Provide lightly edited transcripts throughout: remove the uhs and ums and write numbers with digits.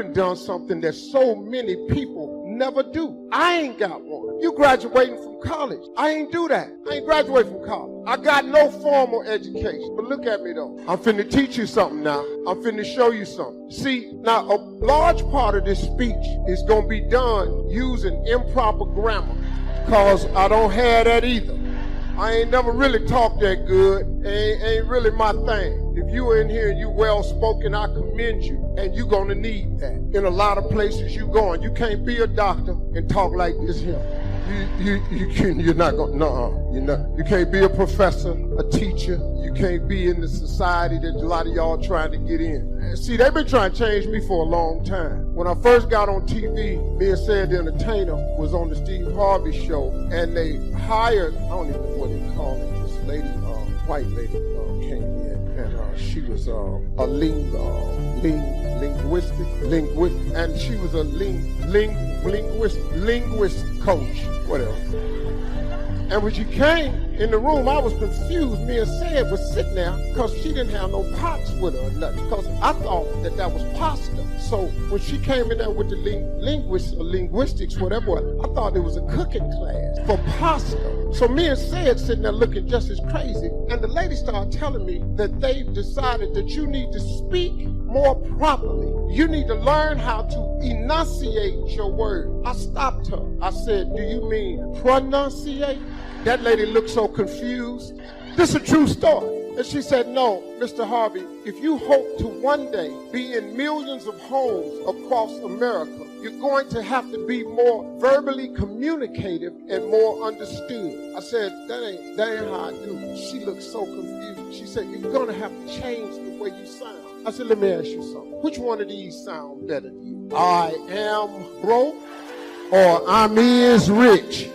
done something that so many people never do. I ain't got one. You graduating from college. I ain't do that. I ain't graduating from college. I got no formal education. But look at me though. I'm finna teach you something now. I'm finna show you something. See, now a large part of this speech is gonna be done using improper grammar, cause I don't have that either. I ain't never really talked that good. Ain't really my thing. If you are in here and you well spoken, I commend you, and you gonna need that. In a lot of places you going, you can't be a doctor and talk like this here. You're not gonna, you can't be a professor, a teacher. You can't be in the society that a lot of y'all trying to get in. See, they've been trying to change me for a long time. When I first got on TV, me and Said the Entertainer was on the Steve Harvey show, and they hired, I don't even know what they call it, this lady, white lady came in, and she was a linguistic, and she was a linguist coach, whatever. And when she came in the room, I was confused. Me and Said was sitting there because she didn't have no pots with her or nothing, because I thought that was pasta. So when she came in there with the linguistics, whatever, I thought it was a cooking class for pasta. So me and Said sitting there looking just as crazy, and the lady started telling me that they decided that you need to speak more properly. You need to learn how to enunciate your word. I stopped her. I said, do you mean pronunciate? That lady looked so confused. This is a true story. And she said, no, Mr. Harvey, if you hope to one day be in millions of homes across America, you're going to have to be more verbally communicative and more understood. I said, that ain't how I do. She looked so confused. She said, you're going to have to change the way you sound. I said, let me ask you something. Which one of these sound better to you? I am broke or I'm is rich?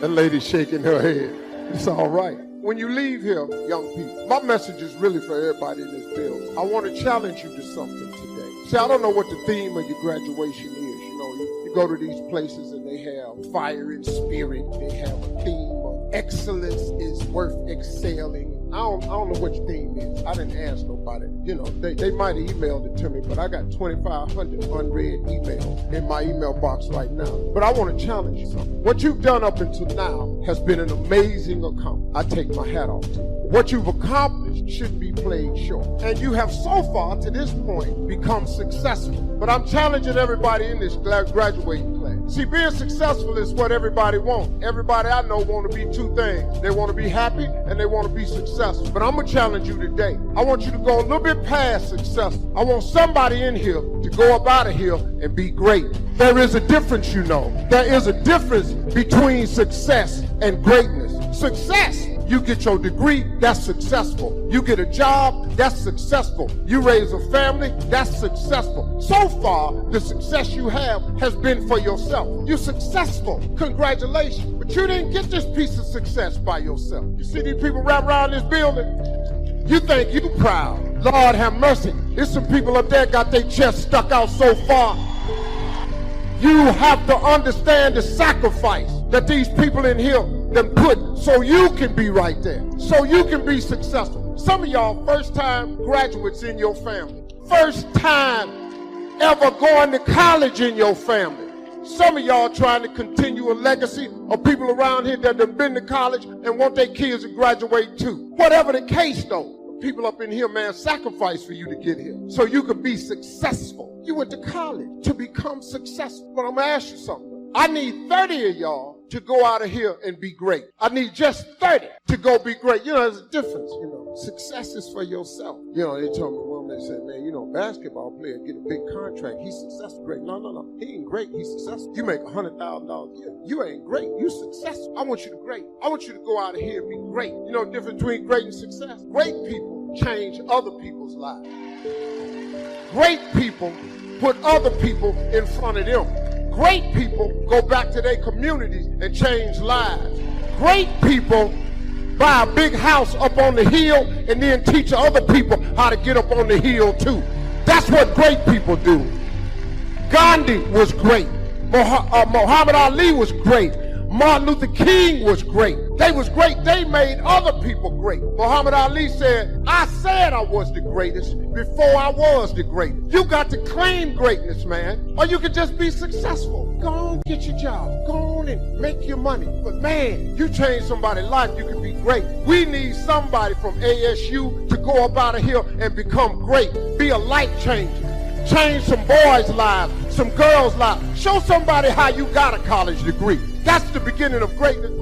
That lady's shaking her head. It's all right. When you leave here, young people, my message is really for everybody in this building. I want to challenge you to something today. See, I don't know what the theme of your graduation is. You know, you go to these places and they have fire and spirit. They have a theme of excellence is worth excelling. I don't know what your theme is. I didn't ask nobody. You know, they might have emailed it to me, but I got 2,500 unread emails in my email box right now. But I want to challenge you something. What you've done up until now has been an amazing accomplishment. I take my hat off to you. What you've accomplished shouldn't be played short. And you have so far to this point become successful. But I'm challenging everybody in this graduating class. See, being successful is what everybody wants. Everybody I know want to be two things. They want to be happy and they want to be successful. But I'm going to challenge you today. I want you to go a little bit past successful. I want somebody in here to go up out of here and be great. There is a difference, you know. There is a difference between success and greatness. Success, you get your degree, that's successful. You get a job, that's successful. You raise a family, that's successful. So far, the success you have has been for yourself. You're successful. Congratulations. But you didn't get this piece of success by yourself. You see these people wrap around this building? You think you proud. Lord have mercy. There's some people up there got their chest stuck out so far. You have to understand the sacrifice that these people in here then put so you can be right there, so you can be successful. Some of y'all first-time graduates in your family. First time ever going to college in your family. Some of y'all trying to continue a legacy of people around here that have been to college and want their kids to graduate too. Whatever the case though, people up in here, man, sacrifice for you to get here so you could be successful. You went to college to become successful. But I'm going to ask you something. I need 30 of y'all to go out of here and be great. I need just 30 to go be great. You know, there's a difference, you know. Success is for yourself. You know, they told me, well, they said, man, you know, basketball player get a big contract. He's successful. Great. No. He ain't great. He's successful. You make $100,000 a year. You ain't great. You successful. I want you to great. I want you to go out of here and be great. You know the difference between great and success? Great people change other people's lives. Great people put other people in front of them. Great people go back to their communities and change lives. Great people buy a big house up on the hill and then teach other people how to get up on the hill too. That's what great people do. Gandhi was great. Muhammad Ali was great. Martin Luther King was great. They was great. They made other people great. Muhammad Ali said, I said I was the greatest before I was the greatest. You got to claim greatness, man, or you can just be successful. Go on, get your job. Go on and make your money. But man, you change somebody's life, you can be great. We need somebody from ASU to go up out of here and become great. Be a life changer. Change some boys' lives, some girls' lives. Show somebody how you got a college degree. That's the beginning of greatness.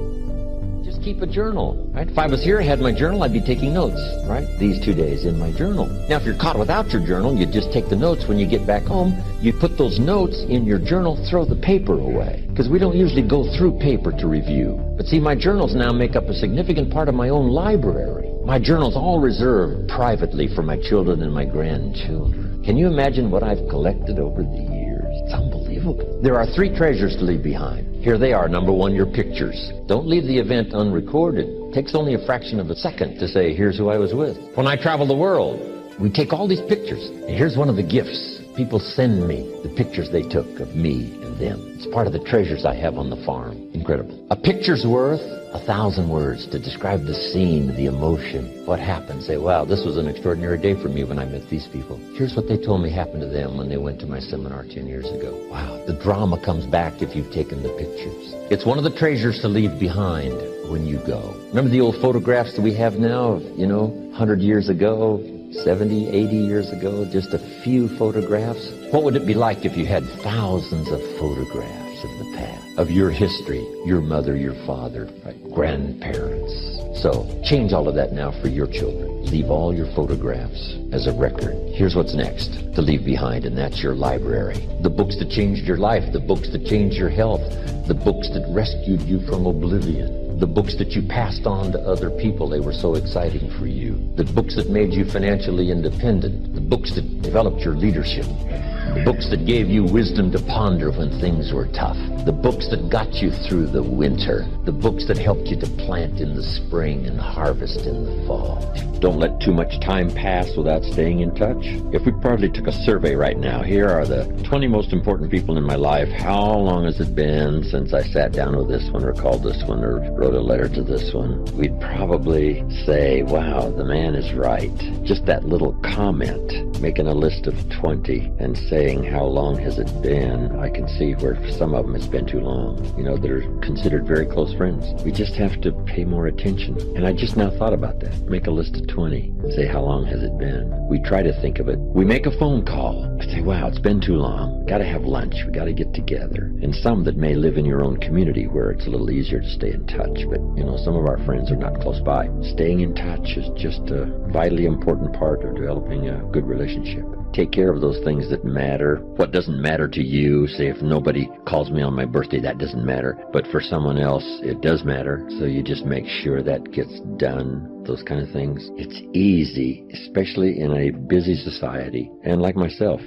Just keep a journal, right? If I was here, I had my journal, I'd be taking notes, right? These 2 days in my journal. Now, if you're caught without your journal, you just take the notes. When you get back home, you put those notes in your journal, throw the paper away. Because we don't usually go through paper to review. But see, my journals now make up a significant part of my own library. My journal's all reserved privately for my children and my grandchildren. Can you imagine what I've collected over the years? It's unbelievable. There are 3 treasures to leave behind. Here they are. Number 1, your pictures. Don't leave the event unrecorded. It takes only a fraction of a second to say, here's who I was with. When I travel the world, we take all these pictures. And here's one of the gifts. People send me the pictures they took of me and them. It's part of the treasures I have on the farm. Incredible. A picture's worth 1,000 words to describe the scene, the emotion, what happened. Say, wow, this was an extraordinary day for me when I met these people. Here's what they told me happened to them when they went to my seminar 10 years ago. Wow, the drama comes back if you've taken the pictures. It's one of the treasures to leave behind when you go. Remember the old photographs that we have now of, 100 years ago, 70, 80 years ago, just a few photographs? What would it be like if you had thousands of photographs of the past, of your history, your mother, your father, right, grandparents? So change all of that now for your children. Leave all your photographs as a record. Here's what's next to leave behind, and that's your library. The books that changed your life, the books that changed your health, the books that rescued you from oblivion, the books that you passed on to other people, they were so exciting for you, the books that made you financially independent, the books that developed your leadership, the books that gave you wisdom to ponder when things were tough, the books that got you through the winter, the books that helped you to plant in the spring and harvest in the fall. Don't let too much time pass without staying in touch. If we probably took a survey right now, here are the 20 most important people in my life. How long has it been since I sat down with this one or called this one or wrote a letter to this one? We'd probably say, wow, the man is right. Just that little comment, making a list of 20 and saying how long has it been, I can see where for some of them it's been too long. That are considered very close friends. We just have to pay more attention. And I just now thought about that. Make a list of 20 and say, how long has it been? We try to think of it. We make a phone call. I say, wow, it's been too long. Got to have lunch. We got to get together. And some that may live in your own community where it's a little easier to stay in touch. But, some of our friends are not close by. Staying in touch is just a vitally important part of developing a good relationship. Take care of those things that matter. What doesn't matter to you, say if nobody calls me on my birthday, that doesn't matter. But for someone else, it does matter. So you just make sure that gets done. Those kind of things. It's easy, especially in a busy society. And like myself,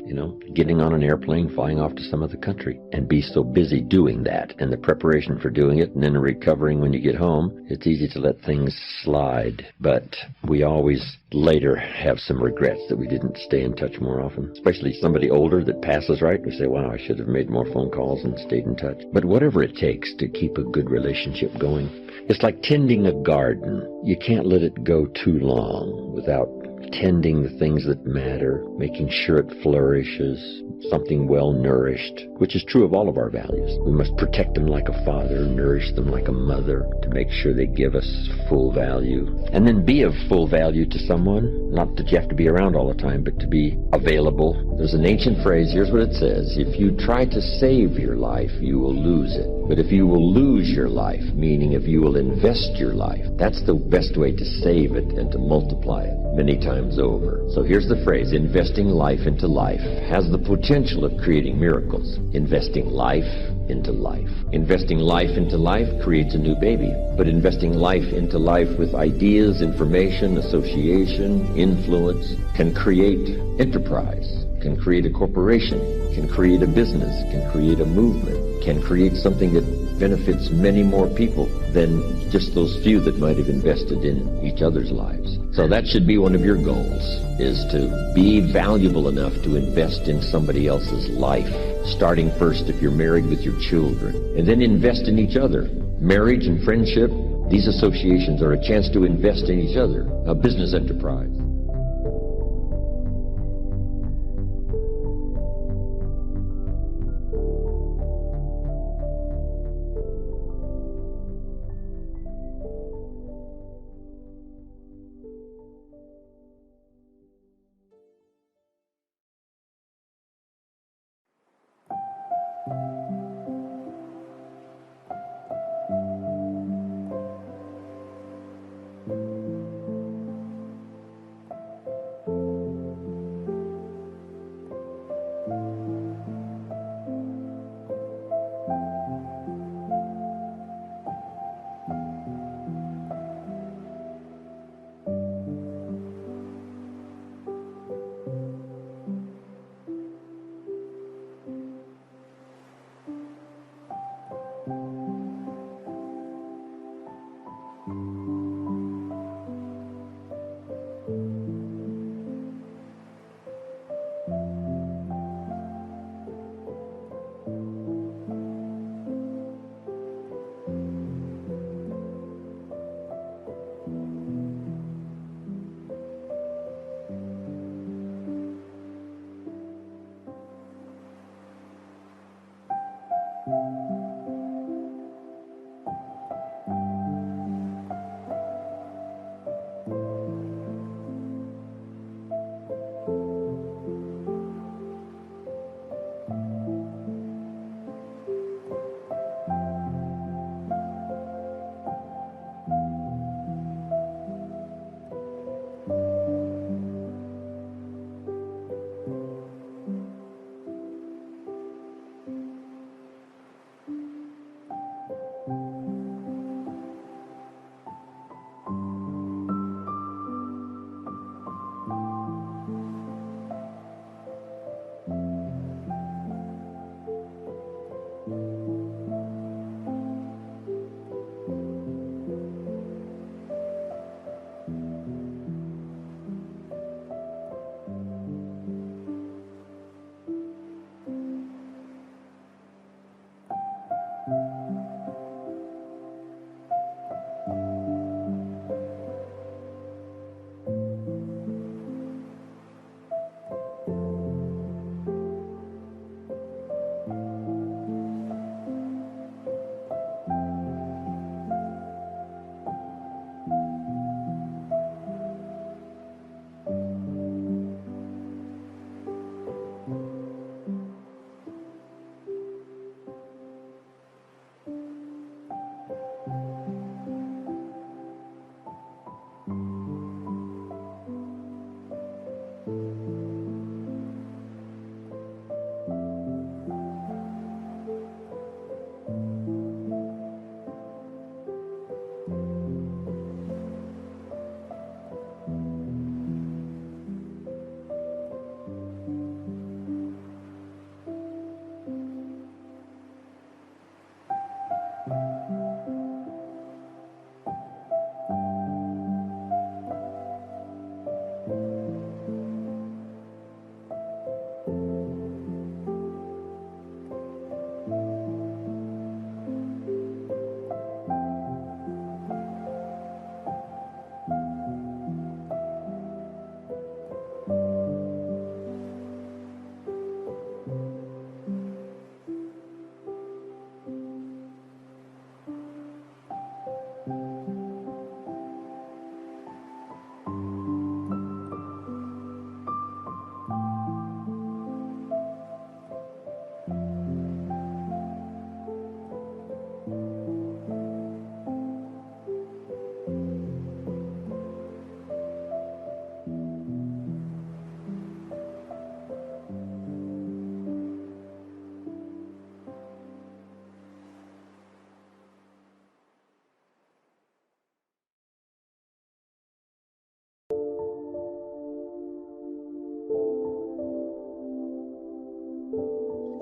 getting on an airplane, flying off to some other country and be so busy doing that and the preparation for doing it and then recovering when you get home, it's easy to let things slide. But we always later have some regrets that we didn't stay in touch more often, especially somebody older that passes, right? We say, wow, I should have made more phone calls and stayed in touch. But whatever it takes to keep a good relationship going, it's like tending a garden. You can't let it go too long without tending the things that matter, making sure it flourishes, something well nourished, which is true of all of our values. We must protect them like a father, nourish them like a mother, to make sure they give us full value. And then be of full value to someone, not that you have to be around all the time, but to be available. There's an ancient phrase, here's what it says: if you try to save your life, you will lose it. But if you will lose your life, meaning if you will invest your life, that's the best way to save it and to multiply it many times over. So here's the phrase: investing life into life has the potential of creating miracles. Investing life into life. Investing life into life creates a new baby. But investing life into life with ideas, information, association, influence can create enterprise, can create a corporation, can create a business, can create a movement, can create something that benefits many more people than just those few that might have invested in each other's lives. So that should be one of your goals, is to be valuable enough to invest in somebody else's life, starting first if you're married with your children, and then invest in each other. Marriage and friendship, these associations are a chance to invest in each other, a business enterprise.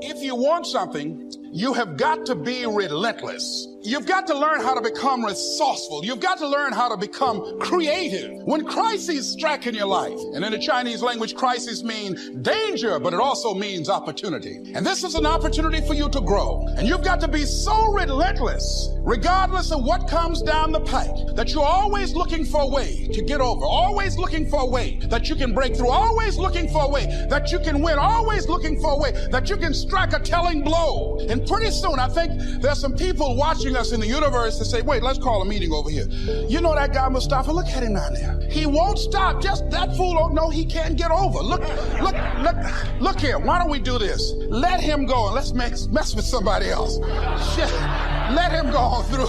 If you want something, you have got to be relentless. You've got to learn how to become resourceful. You've got to learn how to become creative. When crises strike in your life, and in the Chinese language, crises mean danger, but it also means opportunity. And this is an opportunity for you to grow. And you've got to be so relentless, regardless of what comes down the pike, that you're always looking for a way to get over, always looking for a way that you can break through, always looking for a way that you can win, always looking for a way that you can strike a telling blow. And pretty soon, I think there's some people watching us in the universe that say, wait, let's call a meeting over here. You know that guy Mustafa? Look at him down there. He won't stop. Just that fool don't know he can't get over. Look here. Why don't we do this? Let him go and let's mess with somebody else. Just let him go on through.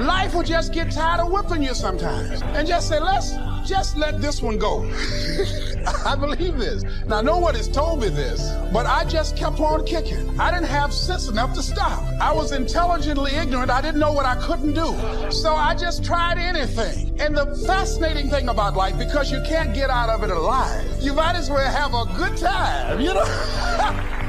Life will just get tired of whipping you sometimes. And just say, let's just let this one go. I believe this. Now, no one has told me this, but I just kept on kicking. I didn't have sense enough to stop. I was intelligently ignorant. I didn't know what I couldn't do. So I just tried anything. And the fascinating thing about life, because you can't get out of it alive, you might as well have a good time, you know?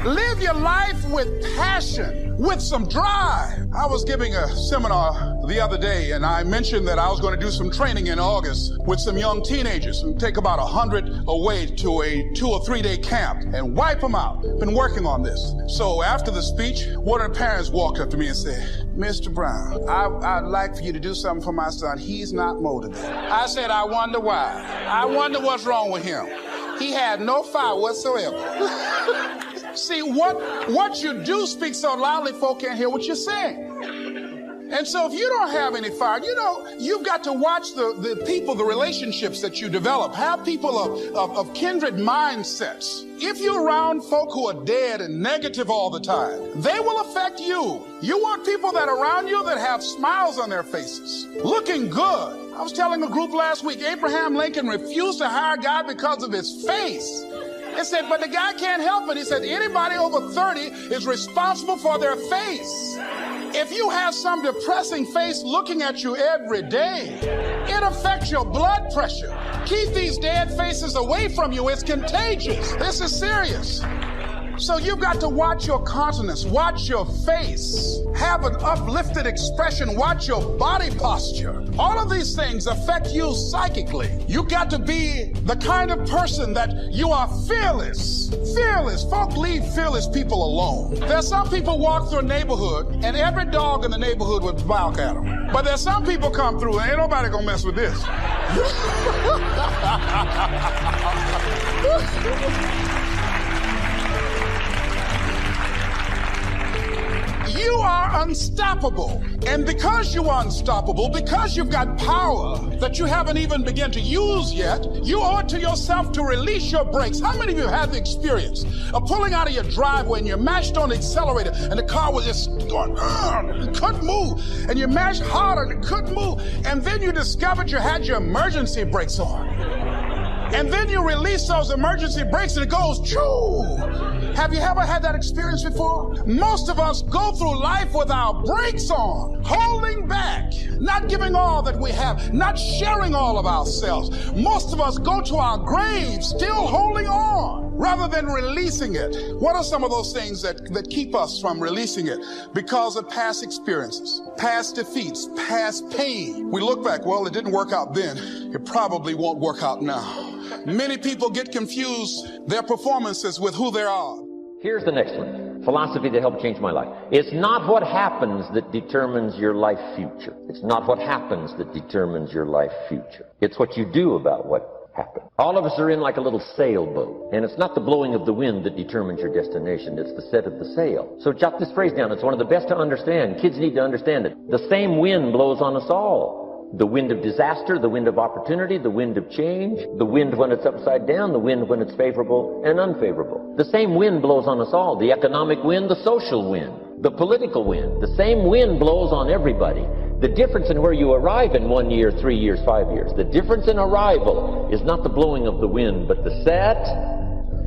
Live your life with passion, with some drive. I was giving a seminar the other day, and I mentioned that I was going to do some training in August with some young teenagers and take about 100 away to a 2 or 3 day camp and wipe them out. Been working on this. So after the speech, one of the parents walked up to me and said, Mr. Brown, I'd like for you to do something for my son. He's not motivated. I said, I wonder why. I wonder what's wrong with him. He had no fire whatsoever. See, what you do speaks so loudly, folk can't hear what you're saying. And so if you don't have any fire, you know, you've got to watch the people, the relationships that you develop. Have people of kindred mindsets. If you're around folk who are dead and negative all the time, they will affect you. You want people that are around you that have smiles on their faces, looking good. I was telling a group last week, Abraham Lincoln refused to hire a guy because of his face. They said, but the guy can't help it. He said, anybody over 30 is responsible for their face. If you have some depressing face looking at you every day, it affects your blood pressure. Keep these dead faces away from you. It's contagious. This is serious. So you've got to watch your countenance, watch your face, have an uplifted expression, watch your body posture. All of these things affect you psychically. You've got to be the kind of person that you are fearless. Fearless. Folk leave fearless people alone. There's some people walk through a neighborhood and every dog in the neighborhood would bark at them. But there's some people come through and ain't nobody gonna mess with this. You are unstoppable. And because you are unstoppable, because you've got power that you haven't even begun to use yet, you owe it to yourself to release your brakes. How many of you have the experience of pulling out of your driveway and you mashed on the accelerator and the car was just going, it couldn't move. And you mashed harder and it couldn't move. And then you discovered you had your emergency brakes on. And then you release those emergency brakes and it goes, choo! Have you ever had that experience before? Most of us go through life with our brakes on, holding back, not giving all that we have, not sharing all of ourselves. Most of us go to our graves still holding on rather than releasing it. What are some of those things that keep us from releasing it? Because of past experiences, past defeats, past pain. We look back, well, it didn't work out then. It probably won't work out now. Many people get confused their performances with who they are. Here's the next one. Philosophy that helped change my life. It's not what happens that determines your life future. It's not what happens that determines your life future. It's what you do about what happened. All of us are in like a little sailboat, and it's not the blowing of the wind that determines your destination. It's the set of the sail. So jot this phrase down. It's one of the best to understand. Kids need to understand it. The same wind blows on us all. The wind of disaster, the wind of opportunity, the wind of change, the wind when it's upside down, the wind when it's favorable and unfavorable. The same wind blows on us all. The economic wind, the social wind, the political wind. The same wind blows on everybody. The difference in where you arrive in 1 year, 3 years, 5 years. The difference in arrival is not the blowing of the wind, but the set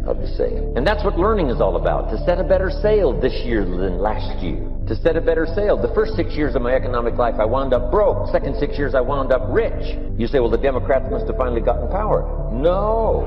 of the sail. And that's what learning is all about. To set a better sail this year than last year. To set a better sail. The first 6 years of my economic life, I wound up broke. Second 6 years, I wound up rich. You say, well, the Democrats must have finally gotten power. No.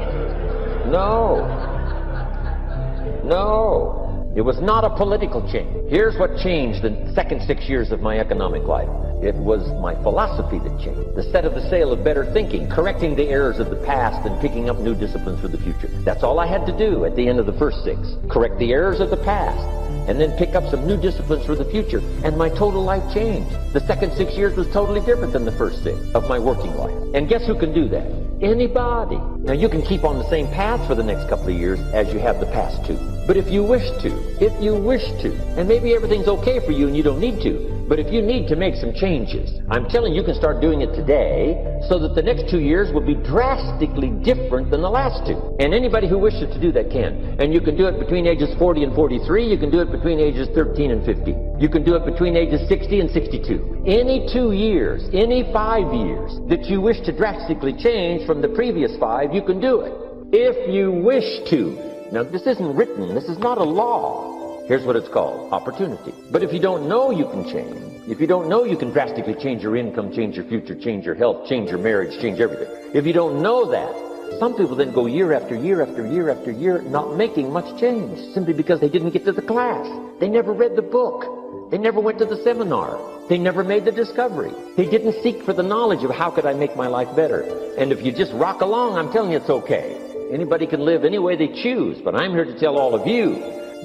It was not a political change. Here's what changed the second 6 years of my economic life. It was my philosophy that changed. The set of the sail of better thinking, correcting the errors of the past and picking up new disciplines for the future. That's all I had to do at the end of the first 6. Correct the errors of the past and then pick up some new disciplines for the future. And my total life changed. The second 6 years was totally different than the first 6 of my working life. And guess who can do that? Anybody. Now you can keep on the same path for the next couple of years as you have the past 2. But if you wish to, and maybe everything's okay for you and you don't need to, but if you need to make some changes, I'm telling you, you can start doing it today so that the next 2 years will be drastically different than the last 2. And anybody who wishes to do that can. And you can do it between ages 40 and 43. You can do it between ages 13 and 50. You can do it between ages 60 and 62. Any 2 years, any 5 years that you wish to drastically change from the previous 5, you can do it. If you wish to. Now, this isn't written. This is not a law. Here's what it's called, opportunity. But if you don't know you can change, if you don't know you can drastically change your income, change your future, change your health, change your marriage, change everything. If you don't know that, some people then go year after year after year after year not making much change simply because they didn't get to the class. They never read the book. They never went to the seminar. They never made the discovery. They didn't seek for the knowledge of how could I make my life better. And if you just rock along, I'm telling you it's okay. Anybody can live any way they choose, but I'm here to tell all of you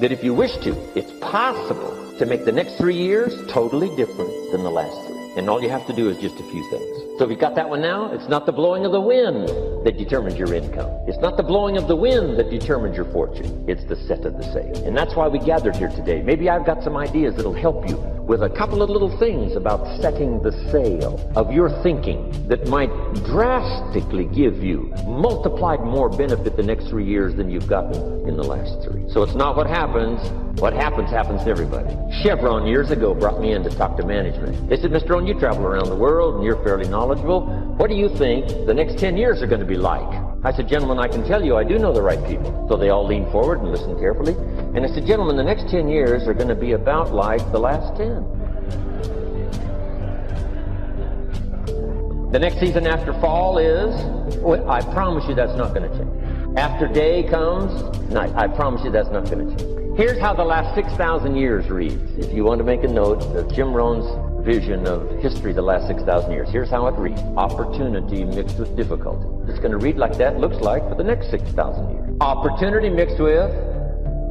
that if you wish to, it's possible to make the next 3 years totally different than the last 3. And all you have to do is just a few things. So if you've got that one now, it's not the blowing of the wind that determines your income. It's not the blowing of the wind that determines your fortune. It's the set of the sail. And that's why we gathered here today. Maybe I've got some ideas that'll help you with a couple of little things about setting the sail of your thinking that might drastically give you multiplied more benefit the next 3 years than you've gotten in the last 3. So it's not what happens. What happens to everybody. Chevron years ago brought me in to talk to management. They said, Mr. Rohn, you travel around the world and you're fairly knowledgeable. What do you think the next 10 years are going to be like? I said, gentlemen, I can tell you I do know the right people. So they all leaned forward and listened carefully. And I said, gentlemen, the next 10 years are going to be about like the last 10. The next season after fall is, well, I promise you that's not going to change. After day comes night. I promise you that's not going to change. Here's how the last 6,000 years reads. If you want to make a note of Jim Rohn's vision of history the last 6,000 years, here's how it reads. Opportunity mixed with difficulty. It's going to read like that, looks like, for the next 6,000 years. Opportunity mixed with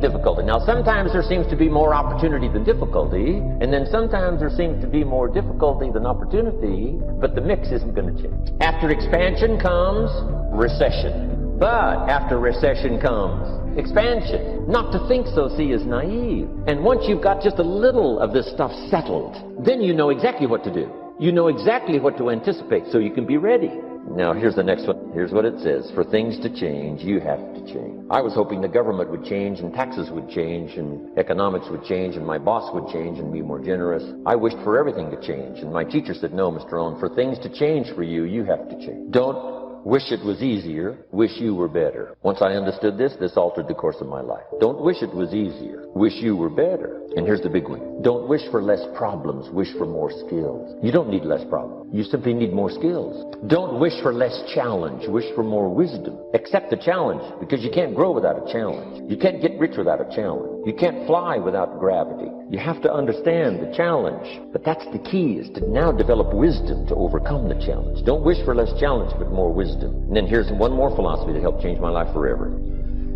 difficulty. Now, sometimes there seems to be more opportunity than difficulty, and then sometimes there seems to be more difficulty than opportunity, but the mix isn't going to change. After expansion comes recession. But after recession comes expansion. Not to think so, see, is naive. And once you've got just a little of this stuff settled, then you know exactly what to do. You know exactly what to anticipate so you can be ready. Now, here's the next one. Here's what it says. For things to change, you have to change. I was hoping the government would change and taxes would change and economics would change and my boss would change and be more generous. I wished for everything to change. And my teacher said, no, Mr. Rohn, for things to change for you, you have to change. Don't wish it was easier, wish you were better. Once I understood this altered the course of my life. Don't wish it was easier, wish you were better. And here's the big one. Don't wish for less problems, wish for more skills. You don't need less problems. You simply need more skills. Don't wish for less challenge, wish for more wisdom. Accept the challenge, because you can't grow without a challenge. You can't get rich without a challenge. You can't fly without gravity. You have to understand the challenge. But that's the key, is to now develop wisdom to overcome the challenge. Don't wish for less challenge, but more wisdom. And then here's one more philosophy that helped change my life forever.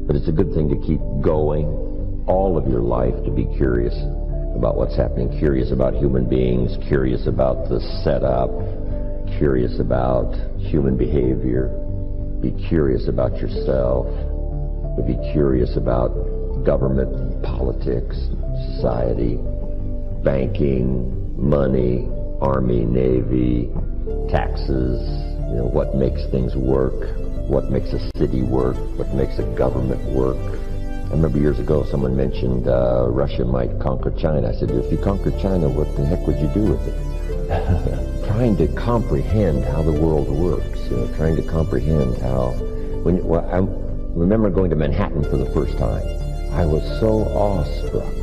But it's a good thing to keep going all of your life, to be curious about what's happening, curious about human beings, curious about the setup, curious about human behavior, be curious about yourself, be curious about government, politics, society, banking, money, Army, Navy, taxes, what makes things work, what makes a city work, what makes a government work. I remember years ago someone mentioned Russia might conquer China. I said, if you conquer China, what the heck would you do with it? Trying to comprehend how the world works, trying to comprehend how... I remember going to Manhattan for the first time. I was so awestruck.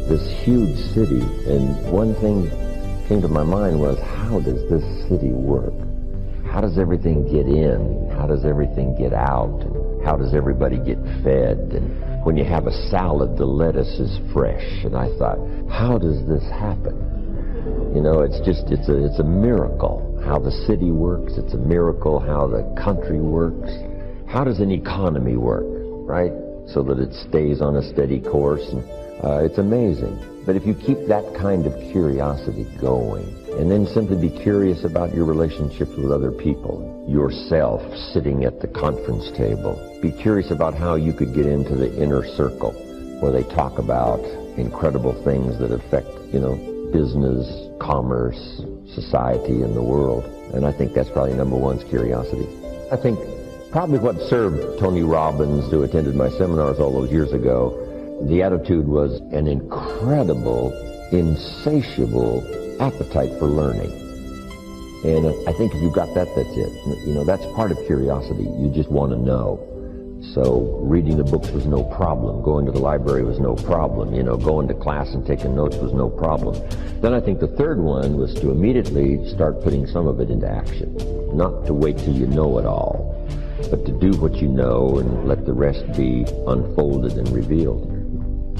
This huge city, and one thing came to my mind was, how does this city work? How does everything get in? How does everything get out? And how does everybody get fed? And when you have a salad, the lettuce is fresh. And I thought, how does this happen? You know, it's a miracle how the city works. It's a miracle how the country works. How does an economy work, right? So that it stays on a steady course. And, it's amazing. But if you keep that kind of curiosity going, and then simply be curious about your relationships with other people, yourself sitting at the conference table, be curious about how you could get into the inner circle where they talk about incredible things that affect, business, commerce, society, and the world. And I think that's probably number one is curiosity. I think probably what served Tony Robbins, who attended my seminars all those years ago, the attitude was an incredible, insatiable appetite for learning. And I think if you've got that, that's it. That's part of curiosity. You just want to know. So reading the books was no problem. Going to the library was no problem. Going to class and taking notes was no problem. Then I think the third one was to immediately start putting some of it into action. Not to wait till you know it all, but to do what you know and let the rest be unfolded and revealed.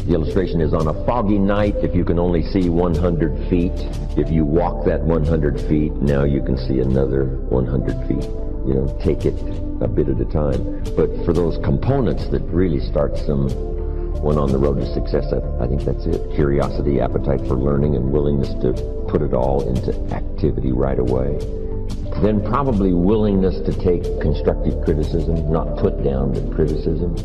The illustration is on a foggy night, if you can only see 100 feet, if you walk that 100 feet, now you can see another 100 feet. Take it a bit at a time. But for those components that really start someone on the road to success, I think that's it. Curiosity, appetite for learning, and willingness to put it all into activity right away. Then probably willingness to take constructive criticism, not put down the criticism.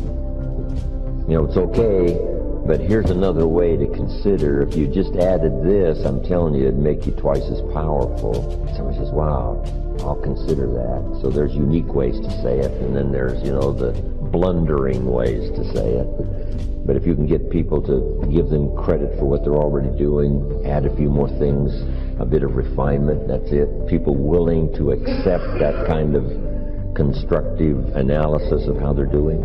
It's okay, but here's another way to consider. If you just added this, I'm telling you, it'd make you twice as powerful. Somebody says, wow, I'll consider that. So there's unique ways to say it, and then there's, the blundering ways to say it. But if you can get people to give them credit for what they're already doing, add a few more things, a bit of refinement, that's it. People willing to accept that kind of constructive analysis of how they're doing.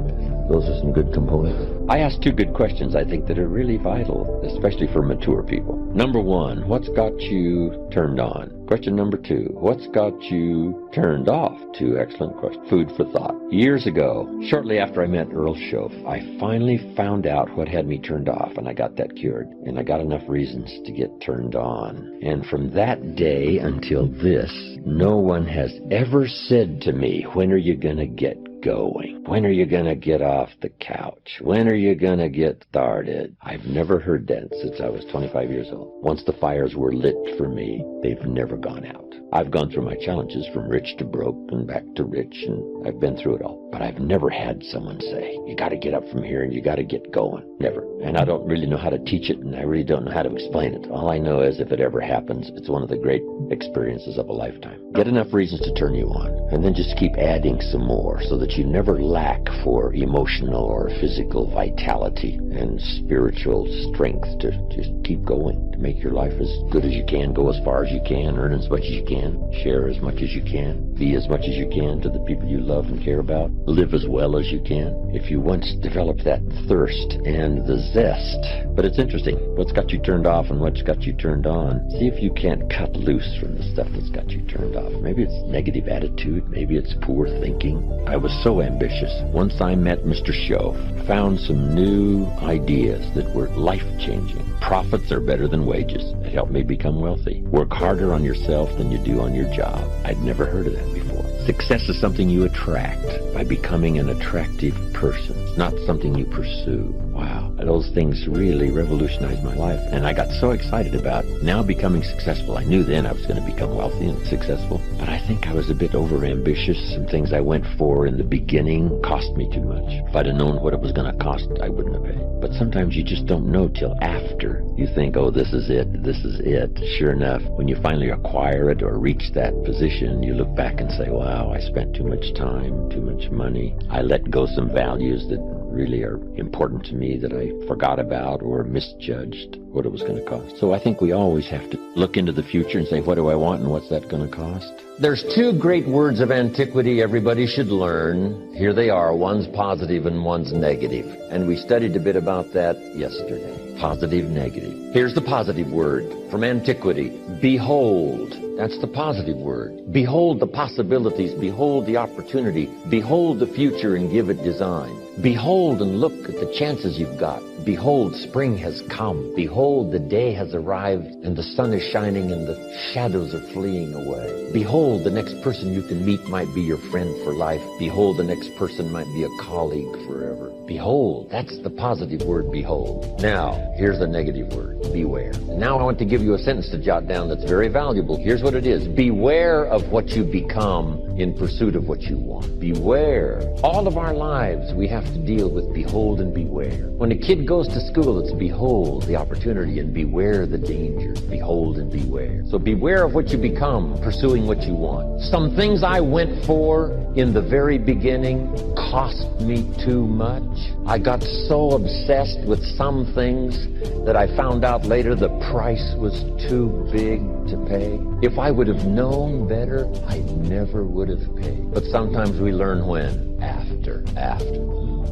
Those are some good components. I asked two good questions I think that are really vital, especially for mature people. Number one, what's got you turned on? Question number two, what's got you turned off? Two excellent questions. Food for thought. Years ago, shortly after I met Earl Schoaf, I finally found out what had me turned off, and I got that cured. And I got enough reasons to get turned on. And from that day until this, no one has ever said to me, when are you going to get going? When are you going to get off the couch? When are you going to get started? I've never heard that since I was 25 years old. Once the fires were lit for me, they've never gone out. I've gone through my challenges from rich to broke and back to rich, and I've been through it all. But I've never had someone say, you got to get up from here and you got to get going. Never. And I don't really know how to teach it, and I really don't know how to explain it. All I know is if it ever happens, it's one of the great experiences of a lifetime. Get enough reasons to turn you on, and then just keep adding some more so that you never lack for emotional or physical vitality and spiritual strength to just keep going, to make your life as good as you can, go as far as you can, earn as much as you can, share as much as you can, be as much as you can to the people you love and care about, live as well as you can. If you once develop that thirst and the zest. But it's interesting, what's got you turned off and what's got you turned on. See if you can't cut loose from the stuff that's got you turned off. Maybe it's negative attitude, maybe it's poor thinking. I was so ambitious. Once I met Mr. Schoaf, found some new ideas that were life-changing. Profits are better than wages. It helped me become wealthy. Work harder on yourself than you do on your job. I'd never heard of that before. Success is something you attract by becoming an attractive person. It's not something you pursue. Wow. Those things really revolutionized my life. And I got so excited about now becoming successful. I knew then I was going to become wealthy and successful. But I think I was a bit overambitious. Some things I went for in the beginning cost me too much. If I'd have known what it was going to cost, I wouldn't have paid. But sometimes you just don't know till after. You think, oh, this is it. This is it. Sure enough, when you finally acquire it or reach that position, you look back and say, wow, I spent too much time, too much money. I let go some values that really are important to me that I forgot about or misjudged. what it was going to cost. So I think we always have to look into the future and say, what do I want and what's that going to cost? There's two great words of antiquity everybody should learn. Here they are. One's positive and one's negative. And we studied a bit about that yesterday. Positive, negative. Here's the positive word from antiquity. Behold. That's the positive word. Behold the possibilities. Behold the opportunity. Behold the future and give it design. Behold and look at the chances you've got. Behold, spring has come. Behold, the day has arrived and the sun is shining and the shadows are fleeing away. Behold, the next person you can meet might be your friend for life. Behold, the next person might be a colleague forever. Behold, that's the positive word, behold. Now, here's the negative word, beware. Now I want to give you a sentence to jot down that's very valuable. Here's what it is. Beware of what you become in pursuit of what you want. Beware. All of our lives we have to deal with behold and beware. When a kid goes to school, it's behold the opportunity and beware the danger. Behold and beware. So beware of what you become, pursuing what you want. Some things I went for in the very beginning cost me too much. I got so obsessed with some things that I found out later the price was too big to pay. If I would have known better, I never would have paid. But sometimes we learn when? After.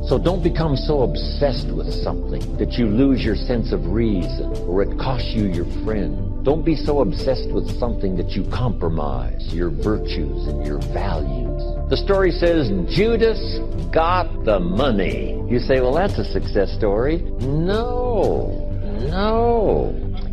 So don't become so obsessed with something that you lose your sense of reason or it costs you your friend. Don't be so obsessed with something that you compromise your virtues and your values. The story says Judas got the money. You say, well, that's a success story. No.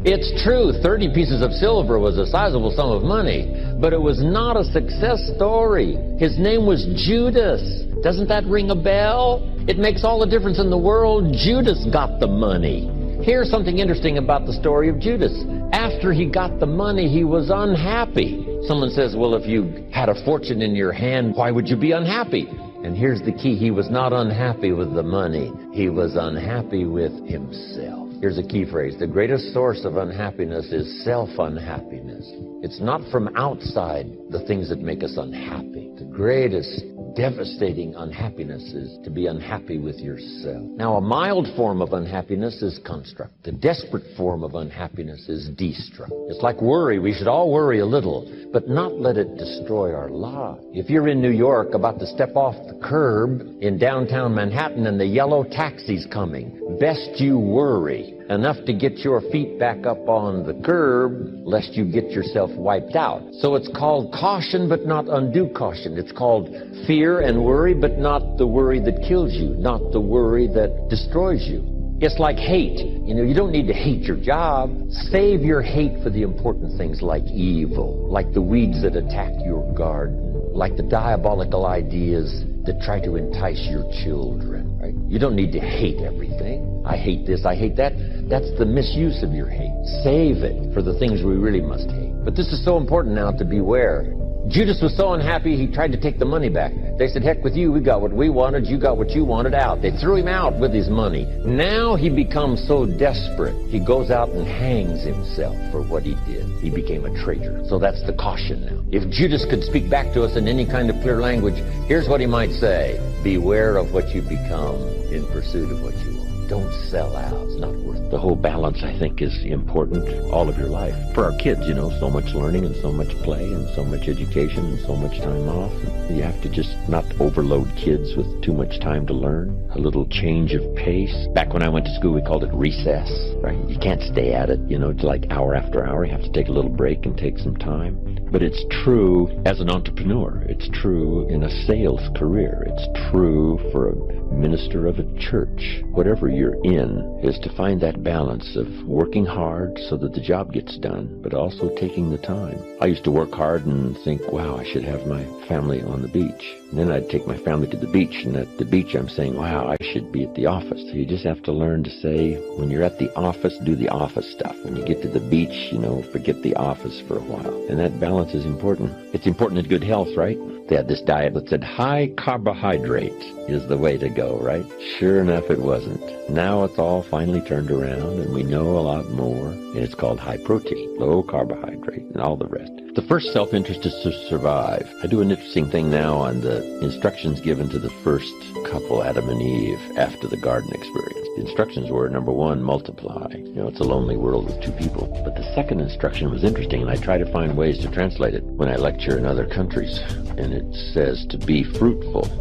It's true, 30 pieces of silver was a sizable sum of money, but it was not a success story. His name was Judas. Doesn't that ring a bell? It makes all the difference in the world. Judas got the money. Here's something interesting about the story of Judas. After he got the money, he was unhappy. Someone says, well, if you had a fortune in your hand, why would you be unhappy? And here's the key. He was not unhappy with the money. He was unhappy with himself. Here's a key phrase. The greatest source of unhappiness is self-unhappiness. It's not from outside the things that make us unhappy. The greatest devastating unhappiness is to be unhappy with yourself. Now, a mild form of unhappiness is construct. The desperate form of unhappiness is destruct. It's like worry. We should all worry a little, but not let it destroy our lives. If you're in New York about to step off the curb in downtown Manhattan and the yellow taxi's coming, best you worry enough to get your feet back up on the curb, lest you get yourself wiped out. So it's called caution, but not undue caution. It's called fear and worry, but not the worry that kills you, not the worry that destroys you. It's like hate. You don't need to hate your job. Save your hate for the important things like evil, like the weeds that attack your garden, like the diabolical ideas that try to entice your children. Right? You don't need to hate everything. I hate this, I hate that. That's the misuse of your hate. Save it for the things we really must hate. But this is so important now to beware. Judas was so unhappy, he tried to take the money back. They said, heck with you, we got what we wanted, you got what you wanted, out. They threw him out with his money. Now he becomes so desperate, he goes out and hangs himself for what he did. He became a traitor. So that's the caution now. If Judas could speak back to us in any kind of clear language, here's what he might say. Beware of what you become in pursuit of what you want. Don't sell out. It's not worth it. The whole balance, I think, is important all of your life. For our kids, so much learning and so much play and so much education and so much time off. You have to just not overload kids with too much time to learn. A little change of pace. Back when I went to school, we called it recess, right? You can't stay at it, like hour after hour. You have to take a little break and take some time. But it's true as an entrepreneur. It's true in a sales career. It's true for a minister of a church. Whatever you're in is to find that balance of working hard so that the job gets done, but also taking the time. I used to work hard and think, wow, I should have my family on the beach. And then I'd take my family to the beach, and at the beach I'm saying, wow, I should be at the office. So you just have to learn to say, when you're at the office, do the office stuff. When you get to the beach, forget the office for a while. And that balance is important. It's important in good health, right? They had this diet that said high carbohydrate is the way to go, right? Sure enough, it wasn't. Now it's all finally turned around, and we know a lot more, and it's called high protein, low carbohydrate, and all the rest. The first self-interest is to survive. I do an interesting thing now on the instructions given to the first couple, Adam and Eve, after the garden experience. The instructions were, number one, multiply. It's a lonely world with two people. But the second instruction was interesting, and I try to find ways to translate it when I lecture in other countries. And it says to be fruitful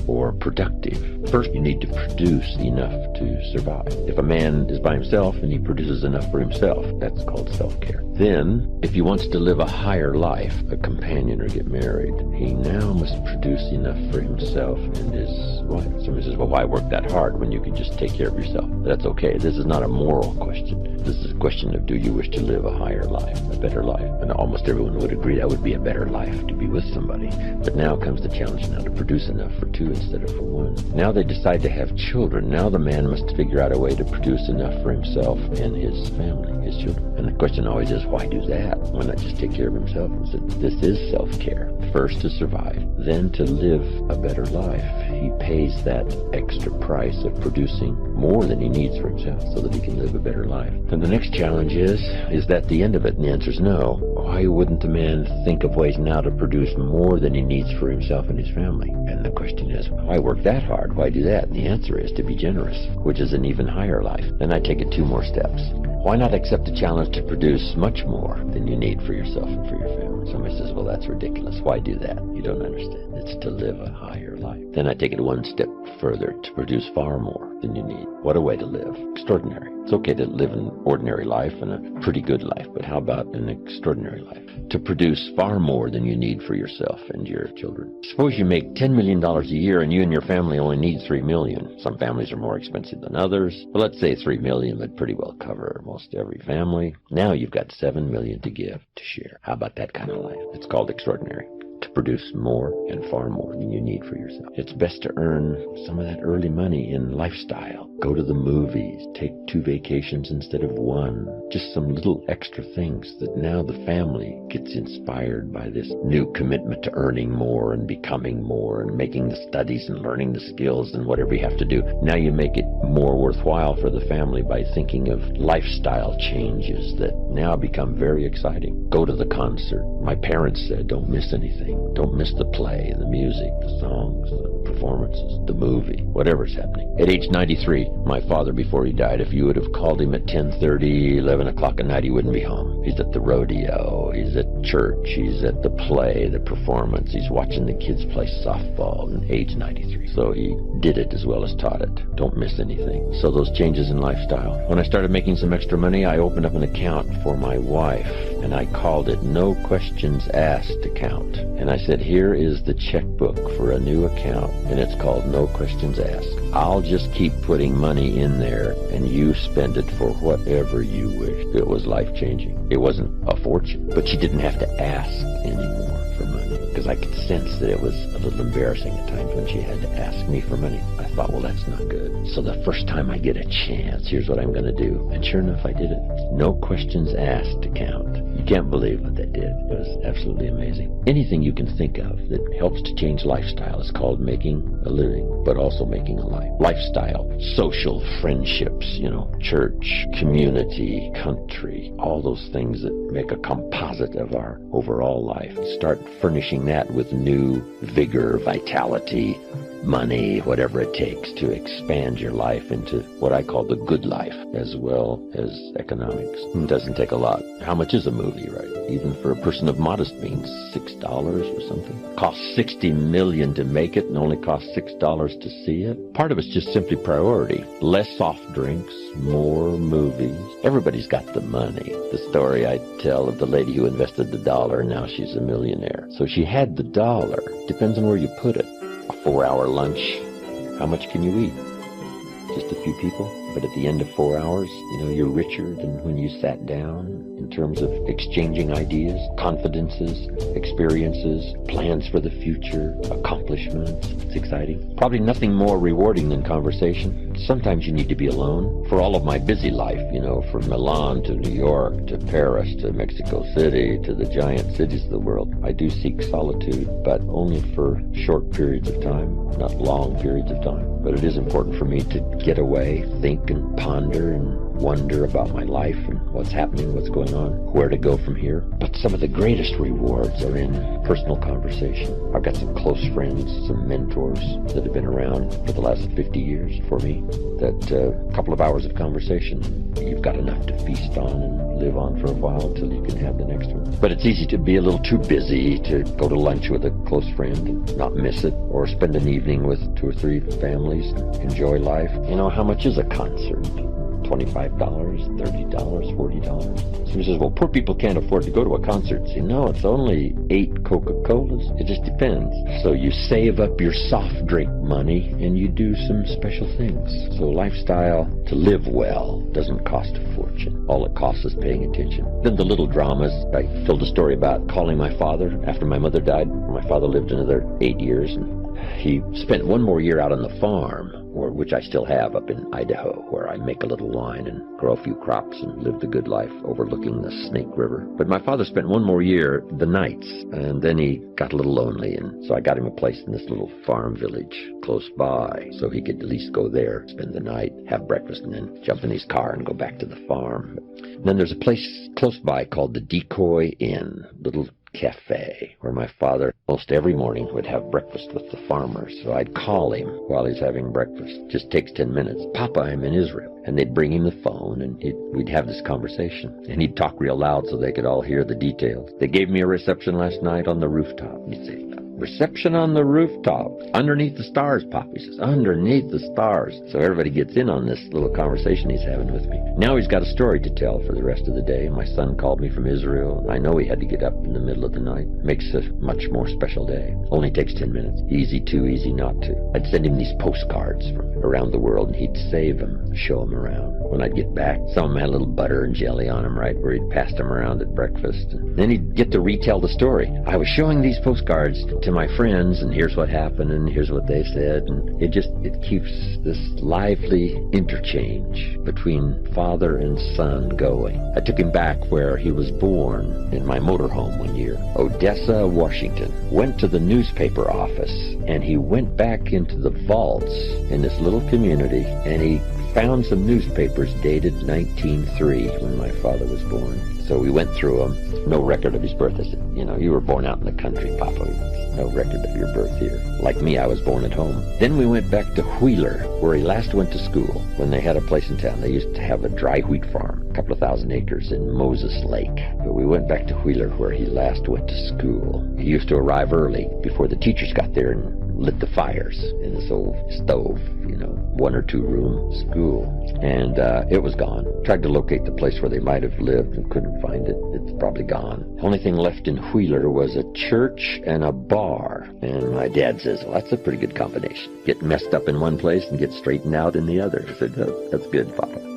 or productive. First, you need to produce enough to survive. If a man is by himself and he produces enough for himself, that's called self-care. Then, if he wants to live a higher life, a companion or get married, he now must produce enough for himself and his wife. Somebody says, well, why work that hard when you can just take care of yourself? That's okay. This is not a moral question. This is a question of, do you wish to live a higher life, a better life? And almost everyone would agree that would be a better life, to be with somebody. But now comes the challenge now to produce enough for two instead of for one. Now they decide to have children. Now the man must figure out a way to produce enough for himself and his family, his children. And the question always is, why do that? Why not just take care of himself? And so this is self-care. First to survive, then to live a better life. He pays that extra price of producing more than he needs for himself so that he can live a better life. And the next challenge is that the end of it? And the answer is no. Why wouldn't the man think of ways now to produce more than he needs for himself and his family? And the question is, why work that hard? Why do that? And the answer is to be generous, which is an even higher life. Then I take it two more steps. Why not accept the challenge to produce much more than you need for yourself and for your family? Somebody says, well, that's ridiculous. Why do that? You don't understand. It's to live a higher life. Then I take it one step further, to produce far more than you need. What a way to live. Extraordinary. It's okay to live an ordinary life and a pretty good life, but how about an extraordinary life? To produce far more than you need for yourself and your children. Suppose you make $10 million a year and you and your family only need $3 million. Some families are more expensive than others, but let's say $3 million would pretty well cover most every family. Now you've got $7 million to give, to share. How about that kind of life? It's called extraordinary. To produce more and far more than you need for yourself. It's best to earn some of that early money in lifestyle. Go to the movies. Take 2 vacations instead of 1. Just some little extra things that now the family gets inspired by this new commitment to earning more and becoming more and making the studies and learning the skills and whatever you have to do. Now you make it more worthwhile for the family by thinking of lifestyle changes that now become very exciting. Go to the concert. My parents said, don't miss anything. Don't miss the play, the music, the songs, the performances, the movie, whatever's happening. At age 93, my father, before he died, if you would have called him at 10:30, 11 o'clock at night, he wouldn't be home. He's at the rodeo, he's at church, he's at the play, the performance, he's watching the kids play softball at age 93. So he did it as well as taught it. Don't miss anything. So those changes in lifestyle. When I started making some extra money, I opened up an account for my wife, and I called it No Questions Asked Account. And I said, here is the checkbook for a new account, and it's called No Questions Asked. I'll just keep putting money in there, and you spend it for whatever you wish. It was life-changing. It wasn't a fortune, but she didn't have to ask anymore for money, because I could sense that it was a little embarrassing at times when she had to ask me for money. I thought, well, that's not good. So the first time I get a chance, here's what I'm going to do. And sure enough, I did it. No Questions Asked account. You can't believe what they did. It was absolutely amazing. Anything you can think of that helps to change lifestyle is called making a living, but also making a life. Lifestyle, social friendships, church, community, country, all those things that make a composite of our overall life. Start furnishing that with new vigor, vitality, money, whatever it takes to expand your life into what I call the good life, as well as economics. It doesn't take a lot. How much is a movie, right? Even for a person of modest means, $6 or something. Costs $60 million to make it and only costs $6 to see it. Part of it's just simply priority. Less soft drinks, more movies. Everybody's got the money. The story I tell of the lady who invested the $1, now she's a millionaire. So she had the $1. Depends on where you put it. A 4-hour lunch, how much can you eat? Just a few people. But at the end of 4 hours, you're richer than when you sat down in terms of exchanging ideas, confidences, experiences, plans for the future, accomplishments. It's exciting. Probably nothing more rewarding than conversation. Sometimes you need to be alone. For all of my busy life, from Milan to New York to Paris to Mexico City to the giant cities of the world, I do seek solitude, but only for short periods of time, not long periods of time. But it is important for me to get away, think and ponder and wonder about my life and what's happening, what's going on, where to go from here. But some of the greatest rewards are in personal conversation. I've got some close friends, some mentors that have been around for the last 50 years for me, that a couple of hours of conversation, you've got enough to feast on and live on for a while until you can have the next one. But it's easy to be a little too busy to go to lunch with a close friend and not miss it, or spend an evening with 2 or 3 families and enjoy life. You know, how much is a concert? $25, $30, $40. Somebody says, well, poor people can't afford to go to a concert. See, no, it's only 8 Coca-Colas. It just depends. So you save up your soft drink money and you do some special things. So lifestyle to live well doesn't cost a fortune. All it costs is paying attention. Then the little dramas. I told a story about calling my father after my mother died. My father lived another 8 years, and he spent 1 more year out on the farm, which I still have up in Idaho, where I make a little wine and grow a few crops and live the good life overlooking the Snake River. But my father spent 1 more year the nights, and then he got a little lonely, and so I got him a place in this little farm village close by, so he could at least go there, spend the night, have breakfast, and then jump in his car and go back to the farm. And then there's a place close by called the Decoy Inn, little cafe, where my father most every morning would have breakfast with the farmers. So I'd call him while he's having breakfast. Just takes 10 minutes. Papa, I'm in Israel. And they'd bring him the phone, and we'd have this conversation. And he'd talk real loud so they could all hear the details. They gave me a reception last night on the rooftop. He'd say, reception on the rooftop, underneath the stars, Pop. He says, underneath the stars. So everybody gets in on this little conversation he's having with me. Now he's got a story to tell for the rest of the day. My son called me from Israel. I know he had to get up in the middle of the night. Makes a much more special day. Only takes 10 minutes. Easy to, easy not to. I'd send him these postcards from around the world, and he'd save them, show them around. When I'd get back, some of them had a little butter and jelly on them, right, where he'd passed them around at breakfast. And then he'd get to retell the story. I was showing these postcards to my friends, and here's what happened, and here's what they said. And it keeps this lively interchange between father and son going. I took him back where he was born in my motorhome one year, Odessa, Washington. Went to the newspaper office, and he went back into the vaults in this little community, and he found some newspapers dated 1903 when my father was born. So we went through them. No record of his birth. I said, you know, you were born out in the country, Papa. No record of your birth here. Like me, I was born at home. Then we went back to Wheeler, where he last went to school, when they had a place in town. They used to have a dry wheat farm, a couple of thousand acres in Moses Lake. But we went back to Wheeler, where he last went to school. He used to arrive early, before the teachers got there, and lit the fires in this old stove, 1 or 2 room school. And it was gone. Tried to locate the place where they might have lived and couldn't find it. It's probably gone. The only thing left in Wheeler was a church and a bar. And my dad says, well, that's a pretty good combination. Get messed up in one place and get straightened out in the other. I said, oh, that's good, Papa.